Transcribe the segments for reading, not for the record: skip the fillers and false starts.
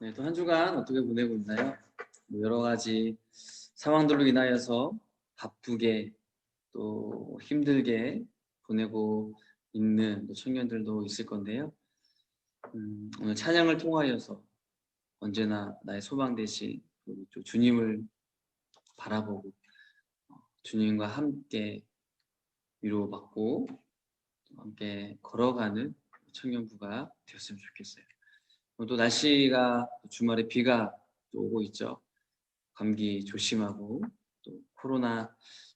네, 또 한 주간 어떻게 보내고 있나요? 뭐 여러 가지 상황들로 인하여서 바쁘게 또 힘들게 보내고 있는 또 청년들도 있을 건데요. 오늘 찬양을 통하여서 언제나 나의 소망 되신 우리 또 주님을 바라보고 주님과 함께 위로받고 또 함께 걸어가는 청년부가 되었으면 좋겠어요. 또 날씨가 주말에 비가 또 오고 있죠. 감기 조심하고 또 코로나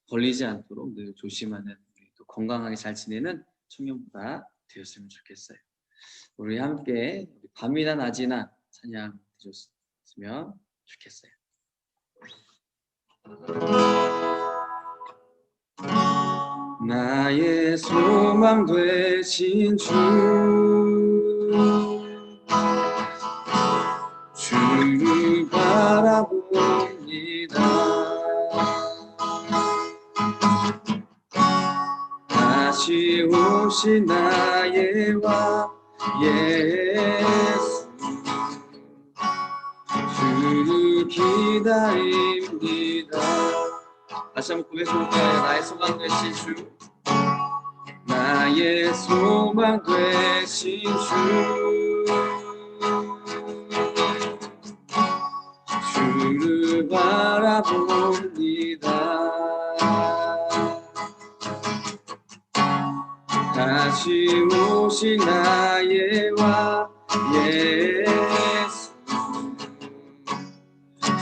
걸리지 않도록 늘 조심하는 우리 또 건강하게 잘 지내는 청년부가 되었으면 좋겠어요. 우리 함께 밤이나 낮이나 찬양 드렸으면 좋겠어요. 나의 소망 되신 주를 바라봅니다. 다시 오신 나의 왕 예수 주를 기다립니다. 다시 한번 고백해볼까요? 나의 소망 되신 주, 나의 소망 되신 주를 바라봅니다. 다시 오신 나의 왕 예수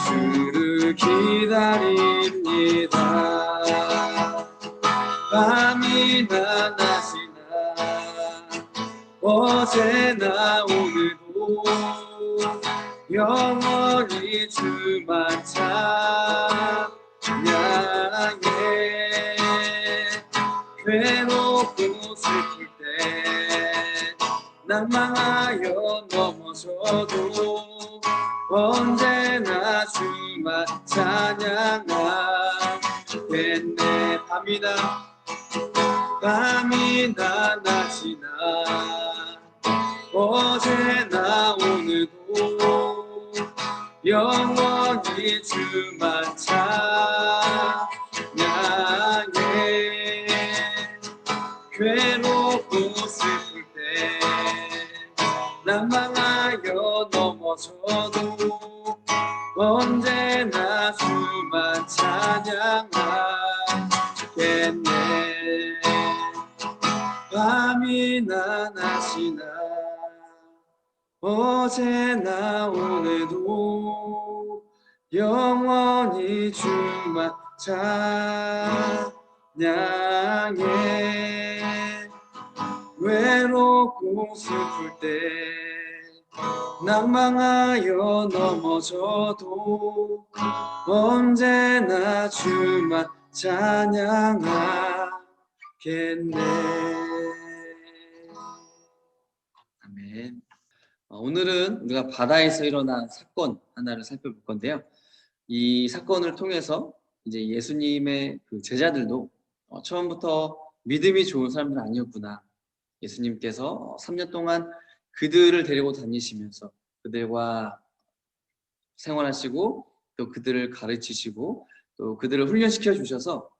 주를 기다립니다. 밤이나 낮이나 어제나 오늘도 영원히 주만 찬양해. 괴롭고 슬플 때 낭망하여 넘어져도 언제나 주만 찬양하겠네. 밤이나 낮이나 어제나 오늘도 영원히 주만 찬양해. 괴롭고 슬플 때 낭망하여 넘어져도 언제나 주만 찬양하겠네. 밤이나 낮이나 어제나 오늘도 영원히 주만 찬양해. 외롭고 슬플 때 낭망하여 넘어져도 언제나 주만 찬양하겠네. 아멘. 오늘은 우리가 바다에서 일어난 사건 하나를 살펴볼 건데요. 이 사건을 통해서 이제 예수님의 그 제자들도 처음부터 믿음이 좋은 사람들은 아니었구나. 예수님께서 3년 동안 그들을 데리고 다니시면서 그들과 생활하시고 또 그들을 가르치시고 또 그들을 훈련시켜 주셔서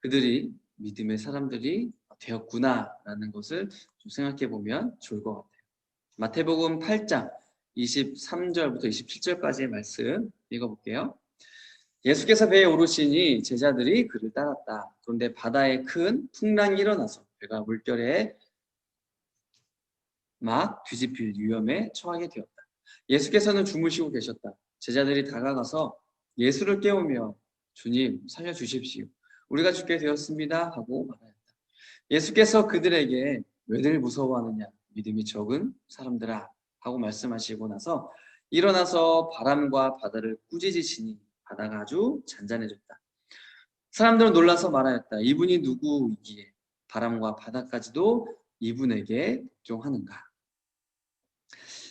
그들이 믿음의 사람들이 되었구나라는 것을 좀 생각해 보면 좋을 것 같아요. 마태복음 8장 23절부터 27절까지의 말씀 읽어볼게요. 예수께서 배에 오르시니 제자들이 그를 따랐다. 그런데 바다에 큰 풍랑이 일어나서 배가 물결에 막 뒤집힐 위험에 처하게 되었다. 예수께서는 주무시고 계셨다. 제자들이 다가가서 예수를 깨우며 주님 살려주십시오. 우리가 죽게 되었습니다 하고 말하였다. 예수께서 그들에게 왜들 무서워하느냐 믿음이 적은 사람들아 하고 말씀하시고 나서 일어나서 바람과 바다를 꾸짖으시니 바다가 아주 잔잔해졌다. 사람들은 놀라서 말하였다. 이분이 누구이기에 바람과 바다까지도 이분에게 복종하는가.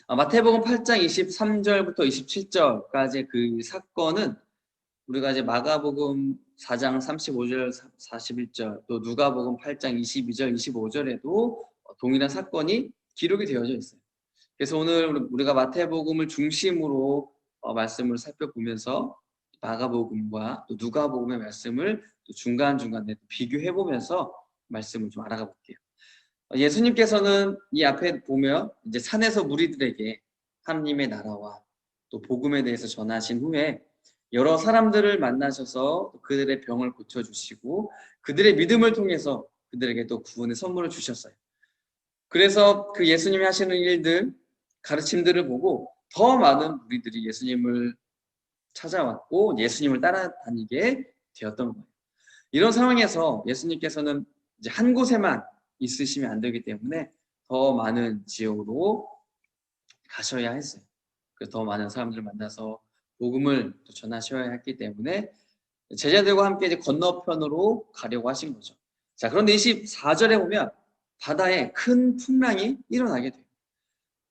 마태복음 8장 23절부터 27절까지 그 사건은 우리가 이제 마가복음 4장 35절, 41절, 또 누가복음 8장 22절, 25절에도 동일한 사건이 기록이 되어져 있어요. 그래서 오늘 우리가 마태복음을 중심으로 말씀을 살펴보면서 마가복음과 또 누가복음의 말씀을 또 중간중간에 비교해 보면서 말씀을 좀 알아가 볼게요. 예수님께서는 이 앞에 보면 이제 산에서 무리들에게 하나님의 나라와 또 복음에 대해서 전하신 후에 여러 사람들을 만나셔서 그들의 병을 고쳐주시고 그들의 믿음을 통해서 그들에게 또 구원의 선물을 주셨어요. 그래서 그 예수님이 하시는 일들, 가르침들을 보고 더 많은 무리들이 예수님을 찾아왔고 예수님을 따라다니게 되었던 거예요. 이런 상황에서 예수님께서는 이제 한 곳에만 있으시면 안 되기 때문에 더 많은 지역으로 가셔야 했어요. 그래서 더 많은 사람들을 만나서 복음을 또 전하셔야 했기 때문에 제자들과 함께 이제 건너편으로 가려고 하신 거죠. 자, 그런데 24절에 보면 바다에 큰 풍랑이 일어나게 돼요.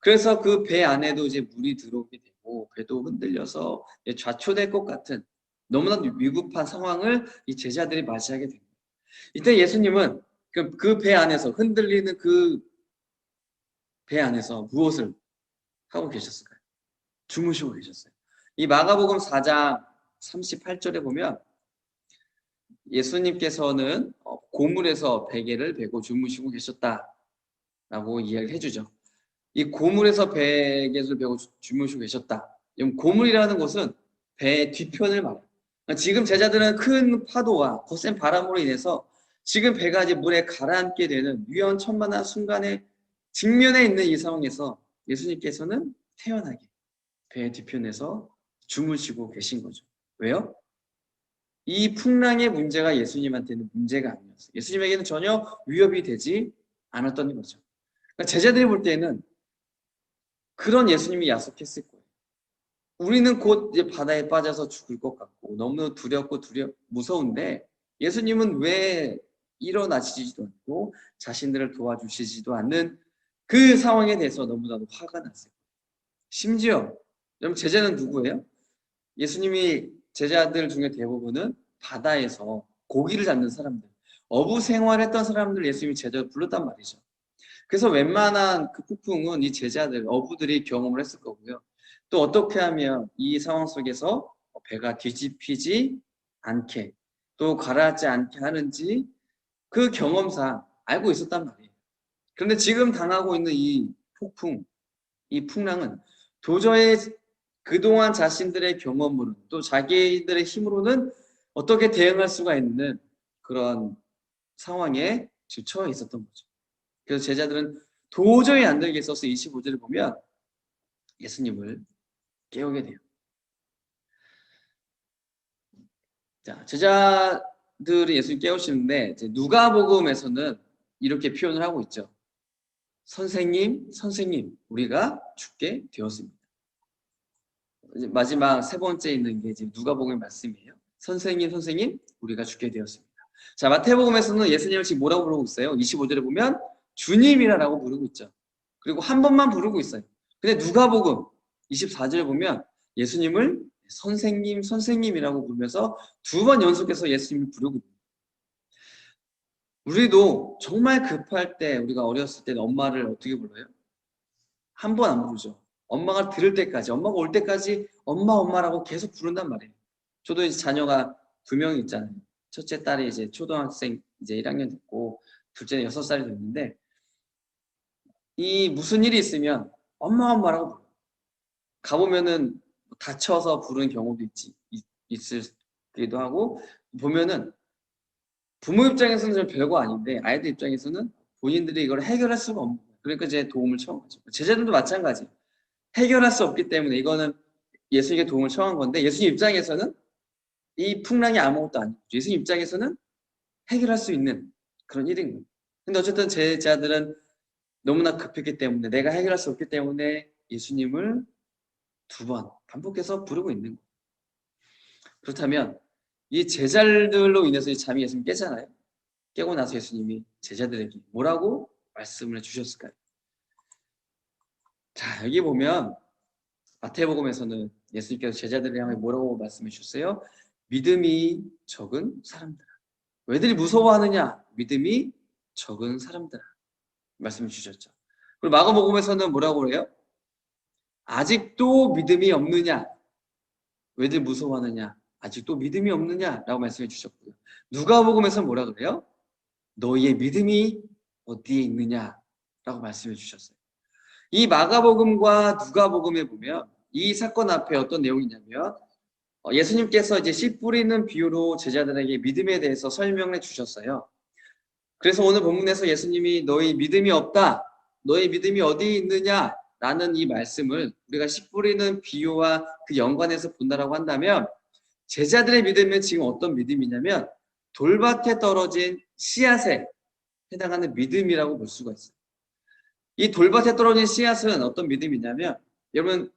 그래서 그 배 안에도 이제 물이 들어오게 되고 배도 흔들려서 좌초될 것 같은 너무나 위급한 상황을 이 제자들이 맞이하게 됩니다. 이때 예수님은 그 배 안에서 흔들리는 그 배 안에서 무엇을 하고 계셨을까요? 주무시고 계셨어요. 이 마가복음 4장 38절에 보면 예수님께서는 고물에서 베개를 베고 주무시고 계셨다라고 이야기를 해주죠. 이 고물에서 베개를 베고 주무시고 계셨다. 고물이라는 곳은 배의 뒤편을 말해요. 지금 제자들은 큰 파도와 거센 바람으로 인해서 지금 배가 이제 물에 가라앉게 되는 위험천만한 순간에 직면해 있는 이 상황에서 예수님께서는 태연하게 배의 뒤편에서 주무시고 계신 거죠. 왜요? 이 풍랑의 문제가 예수님한테는 문제가 아니었어요. 예수님에게는 전혀 위협이 되지 않았던 거죠. 그러니까 제자들이 볼 때는 그런 예수님이 약속했을 거예요. 우리는 곧 이제 바다에 빠져서 죽을 것 같고 너무 두렵고 무서운데 예수님은 왜 일어나시지도 않고 자신들을 도와주시지도 않는 그 상황에 대해서 너무나도 화가 났어요. 심지어 여러분 제자는 누구예요? 예수님이 제자들 중에 대부분은 바다에서 고기를 잡는 사람들, 어부 생활했던 사람들 예수님이 제자로 불렀단 말이죠. 그래서 웬만한 그 폭풍은 이 제자들, 어부들이 경험을 했을 거고요. 또 어떻게 하면 이 상황 속에서 배가 뒤집히지 않게 또 가라앉지 않게 하는지 그 경험상 알고 있었단 말이에요. 그런데 지금 당하고 있는 이 폭풍, 이 풍랑은 도저히 그동안 자신들의 경험으로 또 자기들의 힘으로는 어떻게 대응할 수가 있는 그런 상황에 처해 있었던 거죠. 그래서 제자들은 도저히 안 되겠어서 25절을 보면 예수님을 깨우게 돼요. 자, 제자들이 예수님 깨우시는데 이제 누가복음에서는 이렇게 표현을 하고 있죠. 선생님, 선생님, 우리가 죽게 되었습니다. 이제 마지막 세 번째 있는 게 지금 누가복음의 말씀이에요. 선생님, 선생님, 우리가 죽게 되었습니다. 자, 마태복음에서는 예수님을 지금 뭐라고 부르고 있어요? 25절에 보면 주님이라고 부르고 있죠. 그리고 한 번만 부르고 있어요. 근데 누가복음 24절에 보면 예수님을 선생님, 선생님이라고 부르면서 두 번 연속해서 예수님을 부르고 있어요. 우리도 정말 급할 때 우리가 어렸을 때는 엄마를 어떻게 불러요? 한 번 안 부르죠. 엄마가 들을 때까지, 엄마가 올 때까지 엄마, 엄마라고 계속 부른단 말이에요. 저도 이제 자녀가 2명 있잖아요. 첫째 딸이 이제 초등학생 이제 1학년 됐고, 둘째는 6살이 됐는데, 이 무슨 일이 있으면 엄마, 엄마라고 불러요. 가보면은 다쳐서 부르는 경우도 있을기도 하고, 보면은 부모 입장에서는 좀 별거 아닌데, 아이들 입장에서는 본인들이 이걸 해결할 수가 없는 거예요. 그러니까 제 도움을 청하죠. 제자들도 마찬가지예요. 해결할 수 없기 때문에 이거는 예수님께 도움을 청한 건데 예수님 입장에서는 이 풍랑이 아무것도 아니고 예수님 입장에서는 해결할 수 있는 그런 일인 거예요. 근데 어쨌든 제자들은 너무나 급했기 때문에 내가 해결할 수 없기 때문에 예수님을 2번 반복해서 부르고 있는 거예요. 그렇다면 이 제자들로 인해서 이 잠이 예수님 깨잖아요. 깨고 나서 예수님이 제자들에게 뭐라고 말씀을 주셨을까요? 자, 여기 보면 마태복음에서는 예수님께서 제자들을 향해 뭐라고 말씀해 주셨어요? 믿음이 적은 사람들아. 왜들이 무서워하느냐? 믿음이 적은 사람들아. 말씀해 주셨죠. 그리고 마가복음에서는 뭐라고 그래요? 아직도 믿음이 없느냐? 왜들 무서워하느냐? 아직도 믿음이 없느냐? 라고 말씀해 주셨고요. 누가복음에서 뭐라 그래요? 너희의 믿음이 어디에 있느냐? 라고 말씀해 주셨어요. 이 마가복음과 누가복음에 보면 이 사건 앞에 어떤 내용이냐면 예수님께서 이제 씨 뿌리는 비유로 제자들에게 믿음에 대해서 설명해 주셨어요. 그래서 오늘 본문에서 예수님이 너희 믿음이 없다. 너희 믿음이 어디에 있느냐? 라는 이 말씀을 우리가 씨 뿌리는 비유와 그 연관해서 본다라고 한다면 제자들의 믿음은 지금 어떤 믿음이냐면 돌밭에 떨어진 씨앗에 해당하는 믿음이라고 볼 수가 있어요. 이 돌밭에 떨어진 씨앗은 어떤 믿음이냐면 여러분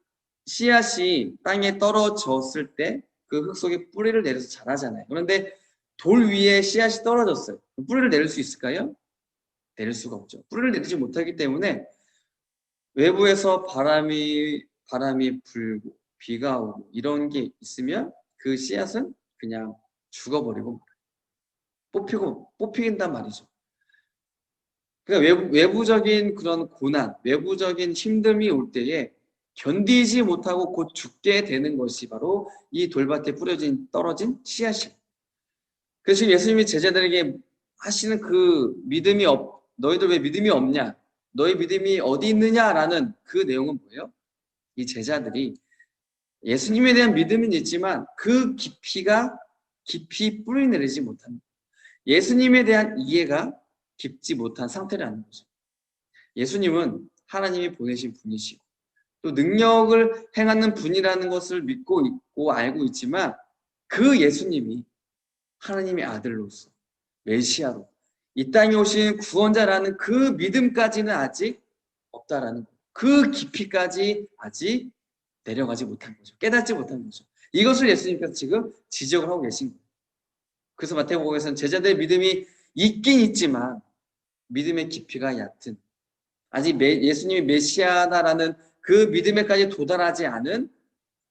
씨앗이 땅에 떨어졌을 때 그 흙 속에 뿌리를 내려서 자라잖아요. 그런데 돌 위에 씨앗이 떨어졌어요. 뿌리를 내릴 수 있을까요? 내릴 수가 없죠. 뿌리를 내리지 못하기 때문에 외부에서 바람이 불고 비가 오고 이런 게 있으면 그 씨앗은 그냥 죽어버리고 뽑힌단 말이죠. 그러니까 외부적인 그런 고난, 외부적인 힘듦이 올 때에 견디지 못하고 곧 죽게 되는 것이 바로 이 돌밭에 떨어진 씨앗이에요. 그래서 지금 예수님이 제자들에게 하시는 그 너희들 왜 믿음이 없냐? 너희 믿음이 어디 있느냐라는 그 내용은 뭐예요? 이 제자들이 예수님에 대한 믿음은 있지만 그 깊이 뿌리 내리지 못합니다. 예수님에 대한 이해가 깊지 못한 상태라는 거죠. 예수님은 하나님이 보내신 분이시고 또 능력을 행하는 분이라는 것을 믿고 있고 알고 있지만 그 예수님이 하나님의 아들로서 메시아로 이 땅에 오신 구원자라는 그 믿음까지는 아직 없다라는 거예요. 그 깊이까지 아직 내려가지 못한 거죠. 깨닫지 못한 거죠. 이것을 예수님께서 지금 지적을 하고 계신 거예요. 그래서 마태복음에서는 제자들의 믿음이 있긴 있지만 믿음의 깊이가 얕은 아직 예수님이 메시아다라는 그 믿음에까지 도달하지 않은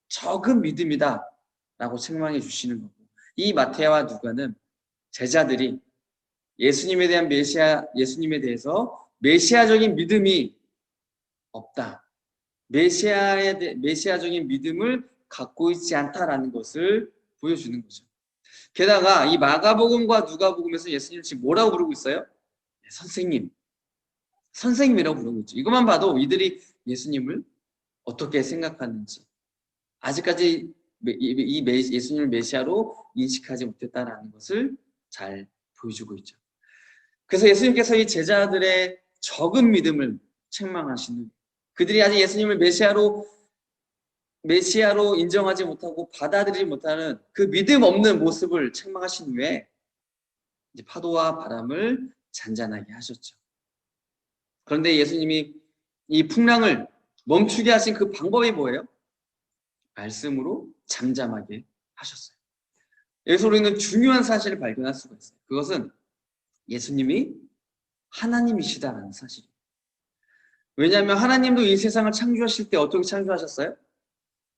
적은 믿음이다 라고 책망해 주시는 거고 이 마태와 누가는 제자들이 예수님에 대해서 메시아적인 믿음이 없다. 메시아적인 믿음을 갖고 있지 않다라는 것을 보여주는 거죠. 게다가 이 마가복음과 누가복음에서 예수님을 지금 뭐라고 부르고 있어요? 선생님이라고 부르고 있죠. 이것만 봐도 이들이 예수님을 어떻게 생각하는지 아직까지 예수님을 메시아로 인식하지 못했다는 것을 잘 보여주고 있죠. 그래서 예수님께서 이 제자들의 적은 믿음을 책망하시는 그들이 아직 예수님을 메시아로 인정하지 못하고 받아들이지 못하는 그 믿음 없는 모습을 책망하신 후에 이제 파도와 바람을 잔잔하게 하셨죠. 그런데 예수님이 이 풍랑을 멈추게 하신 그 방법이 뭐예요? 말씀으로 잠잠하게 하셨어요. 여기서 우리는 중요한 사실을 발견할 수가 있어요. 그것은 예수님이 하나님이시다라는 사실이에요. 왜냐하면 하나님도 이 세상을 창조하실 때 어떻게 창조하셨어요?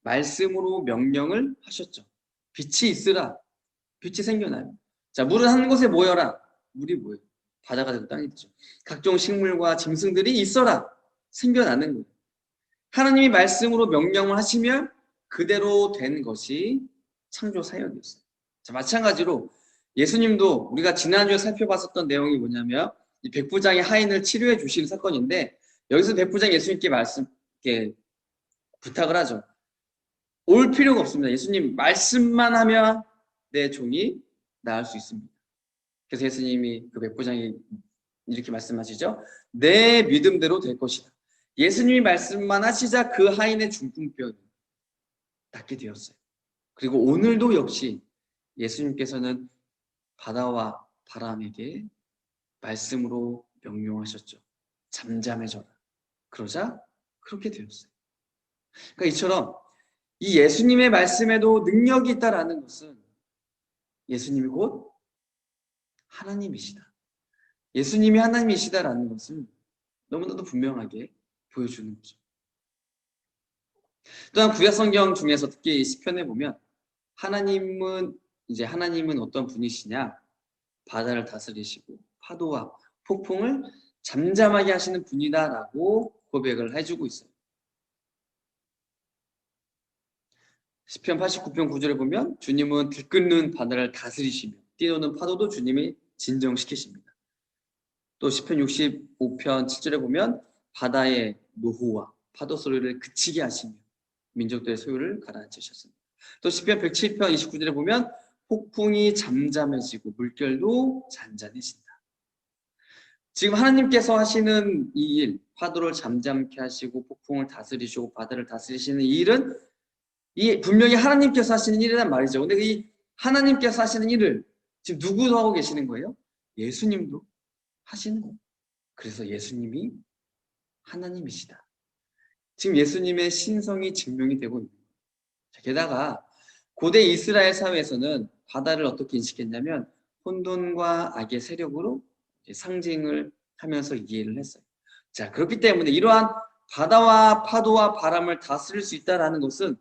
말씀으로 명령을 하셨죠. 빛이 있으라. 빛이 생겨나요. 자, 물은 한 곳에 모여라. 물이 뭐예요? 바다가 되고 땅이 되죠. 각종 식물과 짐승들이 있어라. 생겨나는 거예요. 하나님이 말씀으로 명령을 하시면 그대로 된 것이 창조 사역이었어요. 자, 마찬가지로 예수님도 우리가 지난주에 살펴봤었던 내용이 뭐냐면 이 백부장의 하인을 치료해 주시는 사건인데 여기서 백부장이 예수님께 부탁을 하죠. 올 필요가 없습니다. 예수님 말씀만 하면 내 종이 나을 수 있습니다. 그래서 예수님이 그 백부장이 이렇게 말씀하시죠. 내 믿음대로 될 것이다. 예수님이 말씀만 하시자 그 하인의 중풍병이 낫게 되었어요. 그리고 오늘도 역시 예수님께서는 바다와 바람에게 말씀으로 명령하셨죠. 잠잠해져라. 그러자 그렇게 되었어요. 그러니까 이처럼 이 예수님의 말씀에도 능력이 있다라는 것은 예수님이 곧 하나님이시다. 예수님이 하나님이시다라는 것을 너무나도 분명하게 보여주는 거죠. 또한 구약성경 중에서 특히 시편에 보면 하나님은 어떤 분이시냐? 바다를 다스리시고 파도와 폭풍을 잠잠하게 하시는 분이다라고 고백을 해주고 있어요. 시편 89편 9절에 보면 주님은 들끓는 바다를 다스리시며 뛰노는 파도도 주님이 진정시키십니다. 또 시편 65편 7절에 보면 바다의 노호와 파도 소리를 그치게 하시며 민족들의 소유를 가라앉히셨습니다. 또 시편 107편 29절에 보면 폭풍이 잠잠해지고 물결도 잔잔해진다. 지금 하나님께서 하시는 이 일, 파도를 잠잠케 하시고 폭풍을 다스리시고 바다를 다스리시는 이 일은 이 분명히 하나님께서 하시는 일이란 말이죠. 근데 이 하나님께서 하시는 일을 지금 누구도 하고 계시는 거예요? 예수님도 하시는 거예요. 그래서 예수님이 하나님이시다. 지금 예수님의 신성이 증명이 되고 있는 거예요. 게다가 고대 이스라엘 사회에서는 바다를 어떻게 인식했냐면 혼돈과 악의 세력으로 상징을 하면서 이해를 했어요. 자, 그렇기 때문에 이러한 바다와 파도와 바람을 다스릴 수 있다는 것은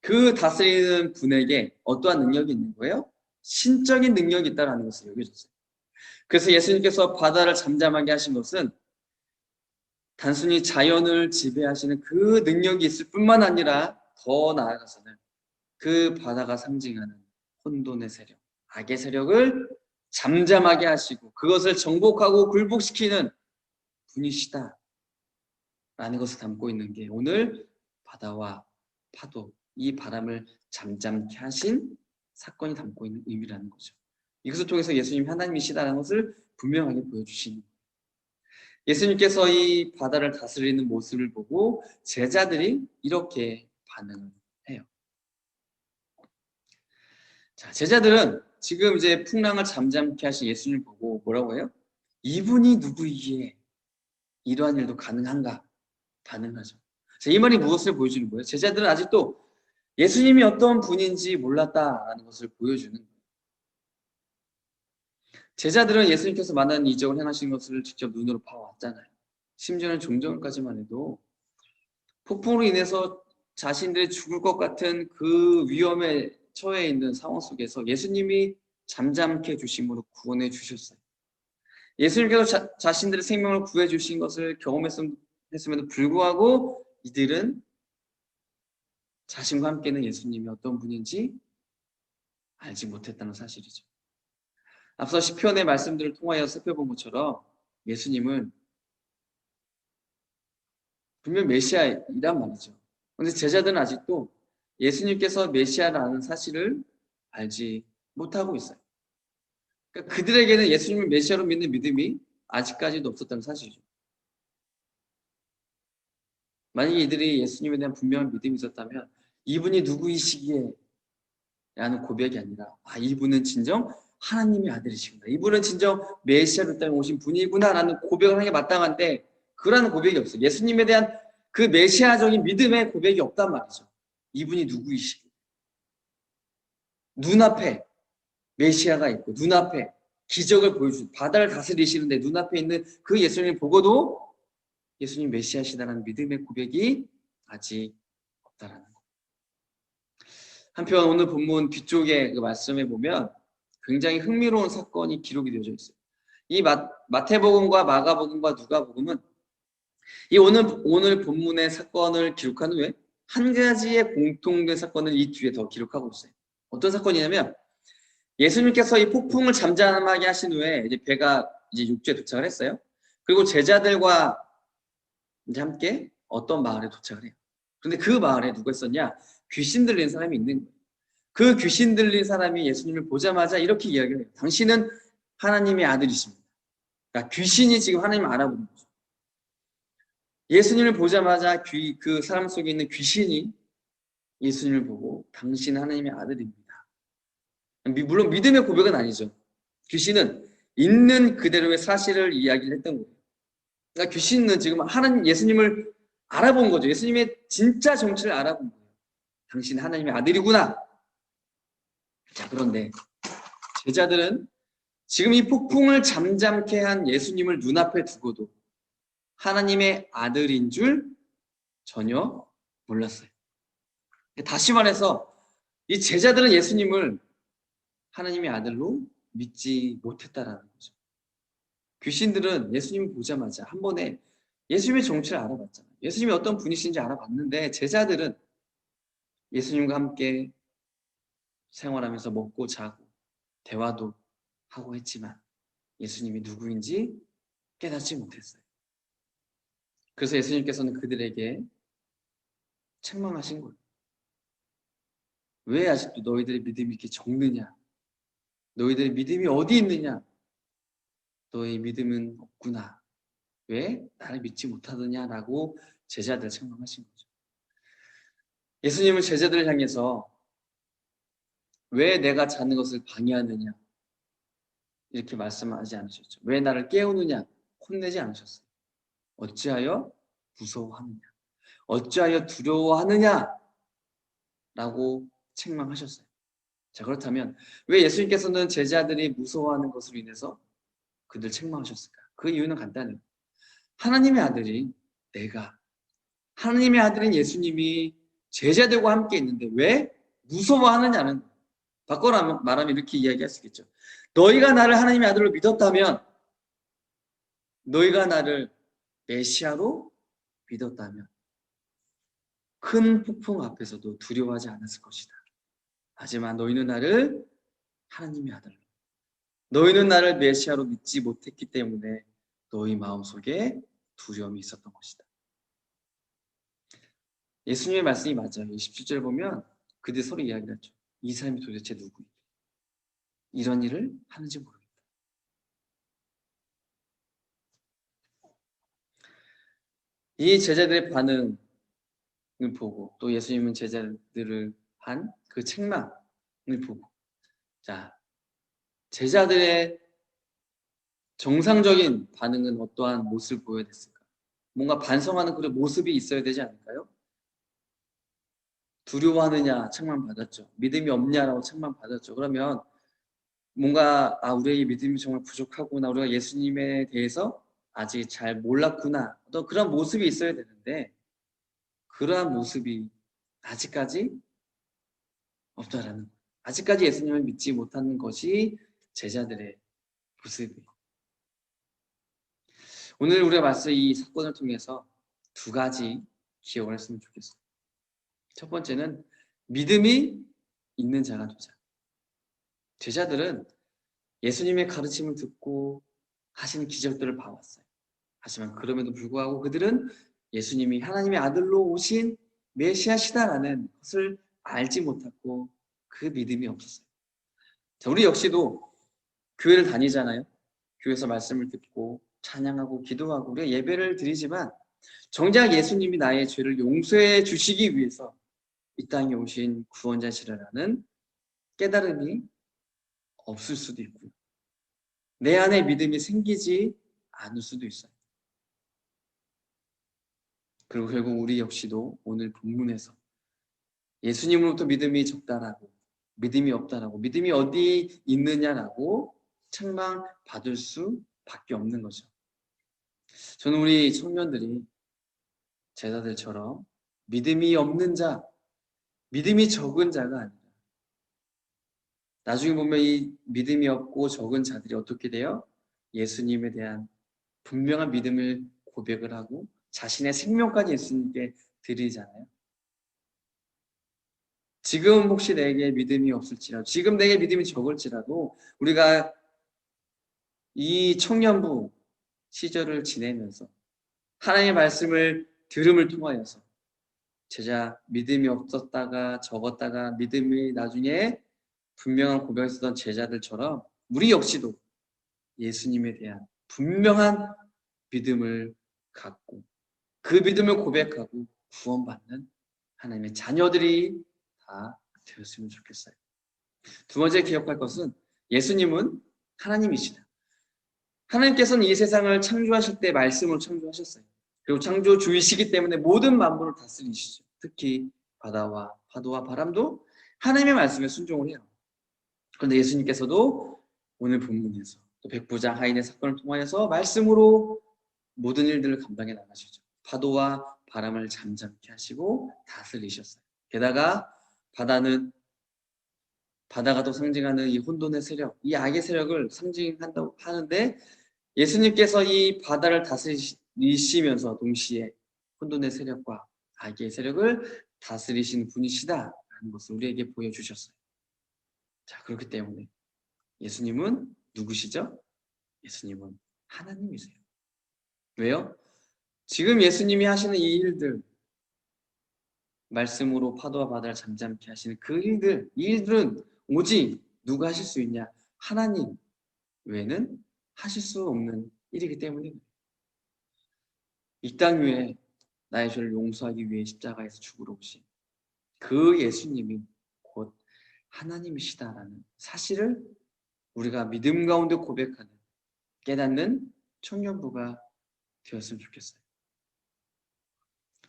그 다스리는 분에게 어떠한 능력이 있는 거예요? 신적인 능력이 있다는 것을 여겨줬어요. 그래서 예수님께서 바다를 잠잠하게 하신 것은 단순히 자연을 지배하시는 그 능력이 있을 뿐만 아니라 더 나아가서는 그 바다가 상징하는 혼돈의 세력, 악의 세력을 잠잠하게 하시고 그것을 정복하고 굴복시키는 분이시다 라는 것을 담고 있는 게 오늘 바다와 파도, 이 바람을 잠잠케 하신 사건이 담고 있는 의미라는 거죠. 이것을 통해서 예수님이 하나님이시다는 것을 분명하게 보여주시는 거예요. 예수님께서 이 바다를 다스리는 모습을 보고 제자들이 이렇게 반응을 해요. 자, 제자들은 지금 이제 풍랑을 잠잠케 하신 예수님을 보고 뭐라고 해요? 이분이 누구이기에 이러한 일도 가능한가? 반응하죠. 자, 이 말이 무엇을 보여주는 거예요? 제자들은 아직도 예수님이 어떤 분인지 몰랐다라는 것을 보여주는 거예요. 제자들은 예수님께서 많은 이적을 행하신 것을 직접 눈으로 봐왔잖아요. 심지어는 좀 전까지만 해도 폭풍으로 인해서 자신들이 죽을 것 같은 그 위험에 처해 있는 상황 속에서 예수님이 잠잠케 해주심으로 구원해 주셨어요. 예수님께서 자신들의 생명을 구해 주신 것을 경험했음에도 불구하고 이들은 자신과 함께는 예수님이 어떤 분인지 알지 못했다는 사실이죠. 앞서 시편의 말씀들을 통하여 살펴본 것처럼 예수님은 분명 메시아이란 말이죠. 그런데 제자들은 아직도 예수님께서 메시아라는 사실을 알지 못하고 있어요. 그러니까 그들에게는 예수님을 메시아로 믿는 믿음이 아직까지도 없었다는 사실이죠. 만약에 이들이 예수님에 대한 분명한 믿음이 있었다면 이분이 누구이시기에 라는 고백이 아니라 이분은 진정 하나님의 아들이시구나. 이분은 진정 메시아를 따라 오신 분이구나 라는 고백을 하는 게 마땅한데 그러한 고백이 없어요. 예수님에 대한 그 메시아적인 믿음의 고백이 없단 말이죠. 이분이 누구이시기에. 눈앞에 메시아가 있고 눈앞에 기적을 보여주신 바다를 다스리시는데 눈앞에 있는 그 예수님을 보고도 예수님 메시아시다라는 믿음의 고백이 아직 없다라는 거. 한편 오늘 본문 뒤쪽에 그 말씀에 보면 굉장히 흥미로운 사건이 기록이 되어져 있어요. 이 마태복음과 마가복음과 누가복음은 이 오늘 본문의 사건을 기록한 후에 한 가지의 공통된 사건을 이 뒤에 더 기록하고 있어요. 어떤 사건이냐면 예수님께서 이 폭풍을 잠잠하게 하신 후에 이제 배가 이제 육지에 도착을 했어요. 그리고 제자들과 이제 함께 어떤 마을에 도착을 해요. 그런데 그 마을에 누가 있었냐? 귀신 들린 사람이 있는 거예요. 그 귀신 들린 사람이 예수님을 보자마자 이렇게 이야기를 해요. 당신은 하나님의 아들이십니다. 그러니까 귀신이 지금 하나님을 알아보는 거죠. 예수님을 보자마자 그 사람 속에 있는 귀신이 예수님을 보고 당신은 하나님의 아들입니다. 물론 믿음의 고백은 아니죠. 귀신은 있는 그대로의 사실을 이야기를 했던 거예요. 그러니까 귀신은 지금 하나님 예수님을 알아본 거죠. 예수님의 진짜 정체를 알아본 거예요. 당신 하나님의 아들이구나. 자, 그런데 제자들은 지금 이 폭풍을 잠잠케 한 예수님을 눈앞에 두고도 하나님의 아들인 줄 전혀 몰랐어요. 다시 말해서 이 제자들은 예수님을 하나님의 아들로 믿지 못했다라는 거죠. 귀신들은 예수님을 보자마자 한 번에 예수님의 정체를 알아봤잖아요. 예수님이 어떤 분이신지 알아봤는데 제자들은 예수님과 함께 생활하면서 먹고 자고 대화도 하고 했지만 예수님이 누구인지 깨닫지 못했어요. 그래서 예수님께서는 그들에게 책망하신 거예요. 왜 아직도 너희들의 믿음이 이렇게 적느냐? 너희들의 믿음이 어디 있느냐? 너희 믿음은 없구나. 왜 나를 믿지 못하느냐라고 제자들을 책망하신 거죠. 예수님은 제자들을 향해서 왜 내가 자는 것을 방해하느냐 이렇게 말씀하지 않으셨죠. 왜 나를 깨우느냐 혼내지 않으셨어요. 어찌하여 무서워하느냐, 어찌하여 두려워하느냐 라고 책망하셨어요. 자, 그렇다면 왜 예수님께서는 제자들이 무서워하는 것으로 인해서 그들 책망하셨을까? 그 이유는 간단해요. 하나님의 아들이 내가, 하나님의 아들인 예수님이 제자들과 함께 있는데 왜 무서워하느냐는, 바꿔 말하면 이렇게 이야기할 수 있겠죠. 너희가 나를 하나님의 아들로 믿었다면, 너희가 나를 메시아로 믿었다면 큰 폭풍 앞에서도 두려워하지 않았을 것이다. 하지만 너희는 나를 하나님의 아들로, 너희는 나를 메시아로 믿지 못했기 때문에 너희 마음속에 두려움이 있었던 것이다. 예수님의 말씀이 맞아요. 27절 보면 그들이 서로 이야기를 하죠. 이 사람이 도대체 누구냐? 이런 일을 하는지 모르겠다. 이 제자들의 반응을 보고 또 예수님은 제자들을 한 그 책망을 보고, 자, 제자들의 정상적인 반응은 어떠한 모습을 보여야 됐을까? 뭔가 반성하는 그런 모습이 있어야 되지 않을까요? 두려워하느냐 책망받았죠. 믿음이 없냐라고 책망받았죠. 그러면 뭔가 우리의 믿음이 정말 부족하구나, 우리가 예수님에 대해서 아직 잘 몰랐구나, 또 그런 모습이 있어야 되는데 그러한 모습이 아직까지 없다라는 거예요. 아직까지 예수님을 믿지 못하는 것이 제자들의 모습이에요. 오늘 우리가 봤을 이 사건을 통해서 두 가지 기억을 했으면 좋겠어요. 첫 번째는 믿음이 있는 자가 되자. 제자들은 예수님의 가르침을 듣고 하시는 기적들을 봐왔어요. 하지만 그럼에도 불구하고 그들은 예수님이 하나님의 아들로 오신 메시아시다라는 것을 알지 못했고 그 믿음이 없었어요. 자, 우리 역시도 교회를 다니잖아요. 교회에서 말씀을 듣고 찬양하고 기도하고 우리가 예배를 드리지만 정작 예수님이 나의 죄를 용서해 주시기 위해서 이 땅에 오신 구원자시라는 깨달음이 없을 수도 있고요. 내 안에 믿음이 생기지 않을 수도 있어요. 그리고 결국 우리 역시도 오늘 본문에서 예수님으로부터 믿음이 적다라고, 믿음이 없다라고, 믿음이 어디 있느냐라고 책망받을 수밖에 없는 거죠. 저는 우리 청년들이 제자들처럼 믿음이 없는 자, 믿음이 적은 자가 아니라 나중에 보면 이 믿음이 없고 적은 자들이 어떻게 돼요? 예수님에 대한 분명한 믿음을 고백을 하고 자신의 생명까지 예수님께 드리잖아요. 지금 혹시 내게 믿음이 없을지라도, 지금 내게 믿음이 적을지라도 우리가 이 청년부 시절을 지내면서 하나님의 말씀을 들음을 통하여서 제자 믿음이 없었다가 적었다가 믿음이 나중에 분명한 고백을 쓰던 제자들처럼 우리 역시도 예수님에 대한 분명한 믿음을 갖고 그 믿음을 고백하고 구원받는 하나님의 자녀들이 다 되었으면 좋겠어요. 두 번째 기억할 것은 예수님은 하나님이시다. 하나님께서는 이 세상을 창조하실 때 말씀으로 창조하셨어요. 그리고 창조주이시기 때문에 모든 만물을 다스리시죠. 특히 바다와 파도와 바람도 하나님의 말씀에 순종을 해요. 그런데 예수님께서도 오늘 본문에서 또 백부장 하인의 사건을 통하여서 말씀으로 모든 일들을 감당해 나가시죠. 파도와 바람을 잠잠케 하시고 다스리셨어요. 게다가 바다가 또 상징하는 이 혼돈의 세력, 이 악의 세력을 상징한다고 하는데 예수님께서 이 바다를 다스리시면서 동시에 혼돈의 세력과 악의 세력을 다스리시는 분이시다 하는 것을 우리에게 보여주셨어요. 자, 그렇기 때문에 예수님은 누구시죠? 예수님은 하나님이세요. 왜요? 지금 예수님이 하시는 이 일들, 말씀으로 파도와 바다를 잠잠케 하시는 그 일들, 이 일들은 오직 누가 하실 수 있냐? 하나님 외에는 하실 수 없는 일이기 때문입니다. 이 땅 위에 나의 죄를 용서하기 위해 십자가에서 죽으러 오신 그 예수님이 곧 하나님이시다라는 사실을 우리가 믿음 가운데 고백하는, 깨닫는 청년부가 되었으면 좋겠어요.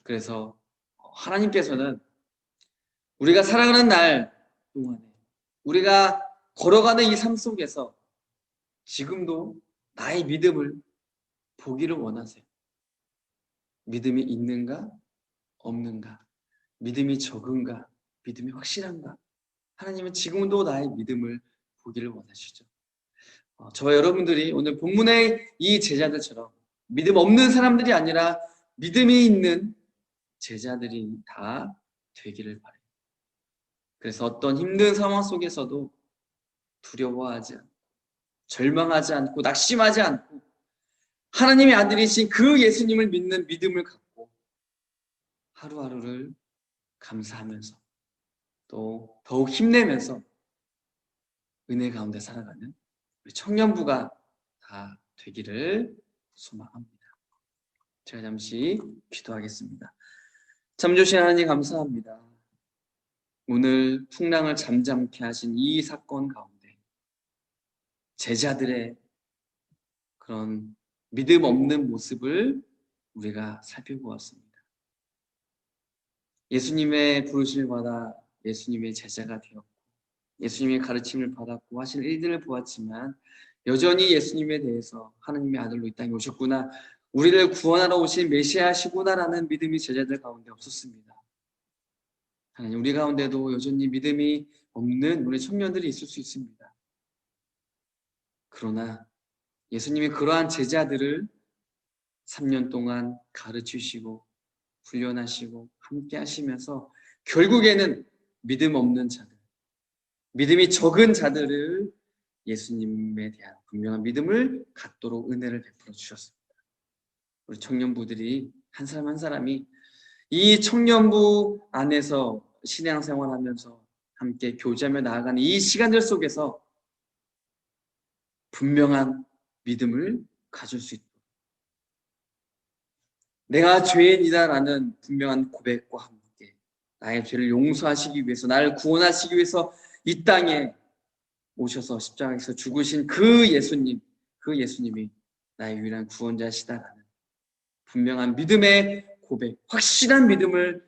그래서 하나님께서는 우리가 살아가는 날 동안에, 우리가 걸어가는 이 삶 속에서 지금도 나의 믿음을 보기를 원하세요. 믿음이 있는가? 없는가? 믿음이 적은가? 믿음이 확실한가? 하나님은 지금도 나의 믿음을 보기를 원하시죠. 저와 여러분들이 오늘 본문의 이 제자들처럼 믿음 없는 사람들이 아니라 믿음이 있는 제자들이 다 되기를 바라요. 그래서 어떤 힘든 상황 속에서도 두려워하지 않고, 절망하지 않고, 낙심하지 않고, 하나님의 아들이신 그 예수님을 믿는 믿음을 갖고 하루하루를 감사하면서 또 더욱 힘내면서 은혜 가운데 살아가는 우리 청년부가 다 되기를 소망합니다. 제가 잠시 기도하겠습니다. 참 좋으신 하나님 감사합니다. 오늘 풍랑을 잠잠케 하신 이 사건 가운데 제자들의 그런 믿음 없는 모습을 우리가 살펴보았습니다. 예수님의 부르심을 받아 예수님의 제자가 되었고 예수님의 가르침을 받았고 하신 일들을 보았지만 여전히 예수님에 대해서 하나님의 아들로 이 땅에 오셨구나, 우리를 구원하러 오신 메시아시구나라는 믿음이 제자들 가운데 없었습니다. 하나님, 우리 가운데도 여전히 믿음이 없는 우리 청년들이 있을 수 있습니다. 그러나 예수님이 그러한 제자들을 3년 동안 가르치시고 훈련하시고 함께 하시면서 결국에는 믿음 없는 자들, 믿음이 적은 자들을 예수님에 대한 분명한 믿음을 갖도록 은혜를 베풀어 주셨습니다. 우리 청년부들이 한 사람 한 사람이 이 청년부 안에서 신앙생활하면서 함께 교제하며 나아가는 이 시간들 속에서 분명한 믿음을 가질 수 있도록, 내가 죄인이다라는 분명한 고백과 함께 나의 죄를 용서하시기 위해서, 나를 구원하시기 위해서 이 땅에 오셔서 십자가에서 죽으신 그 예수님, 그 예수님이 나의 유일한 구원자시다라는 분명한 믿음의 고백, 확실한 믿음을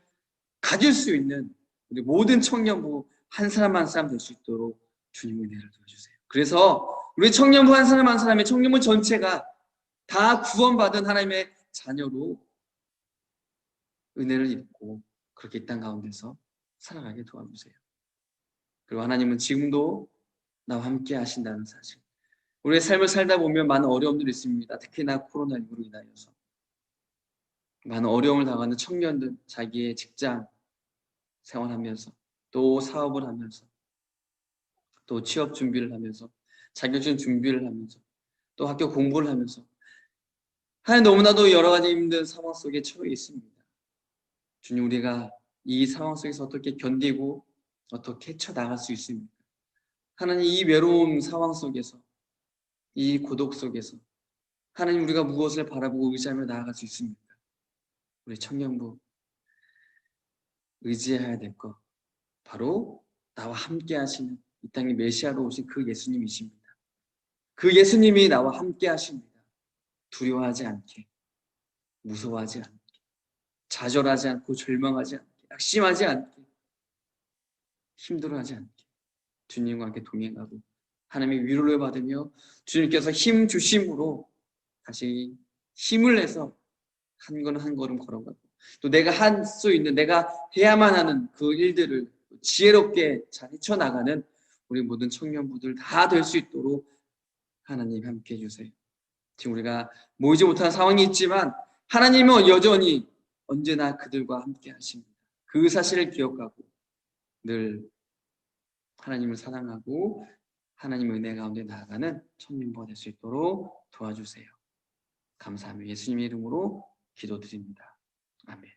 가질 수 있는 우리 모든 청년부 한 사람 한 사람 될 수 있도록 주님 은혜를 도와주세요. 그래서 우리 청년부 한 사람 한 사람의, 청년부 전체가 다 구원받은 하나님의 자녀로 은혜를 입고 그렇게 이 땅 가운데서 살아가게 도와주세요. 그리고 하나님은 지금도 나와 함께 하신다는 사실, 우리의 삶을 살다 보면 많은 어려움들이 있습니다. 특히나 코로나19로 인하여서 많은 어려움을 당하는 청년들, 자기의 직장 생활하면서 또 사업을 하면서 또 취업 준비를 하면서 자격증 준비를 하면서 또 학교 공부를 하면서 하나님, 너무나도 여러 가지 힘든 상황 속에 처해 있습니다. 주님, 우리가 이 상황 속에서 어떻게 견디고 어떻게 헤쳐나갈 수 있습니까? 하나님, 이 외로운 상황 속에서, 이 고독 속에서 하나님, 우리가 무엇을 바라보고 의지하며 나아갈 수 있습니까? 우리 청년부 의지해야 될 것, 바로 나와 함께 하시는 이 땅에 메시아로 오신 그 예수님이십니다. 그 예수님이 나와 함께 하십니다. 두려워하지 않게, 무서워하지 않게, 좌절하지 않고 절망하지 않게, 낙심하지 않게, 힘들어하지 않게 주님과 함께 동행하고 하나님의 위로를 받으며 주님께서 힘 주심으로 다시 힘을 내서 한 걸음 한 걸음 걸어가고 또 내가 할 수 있는, 내가 해야만 하는 그 일들을 지혜롭게 잘 헤쳐나가는 우리 모든 청년부들 다 될 수 있도록 하나님 함께 해주세요. 지금 우리가 모이지 못한 상황이 있지만 하나님은 여전히 언제나 그들과 함께 하십니다. 그 사실을 기억하고 늘 하나님을 사랑하고 하나님의 은혜 가운데 나아가는 청년부가 될 수 있도록 도와주세요. 감사하며 예수님의 이름으로 기도드립니다. 아멘.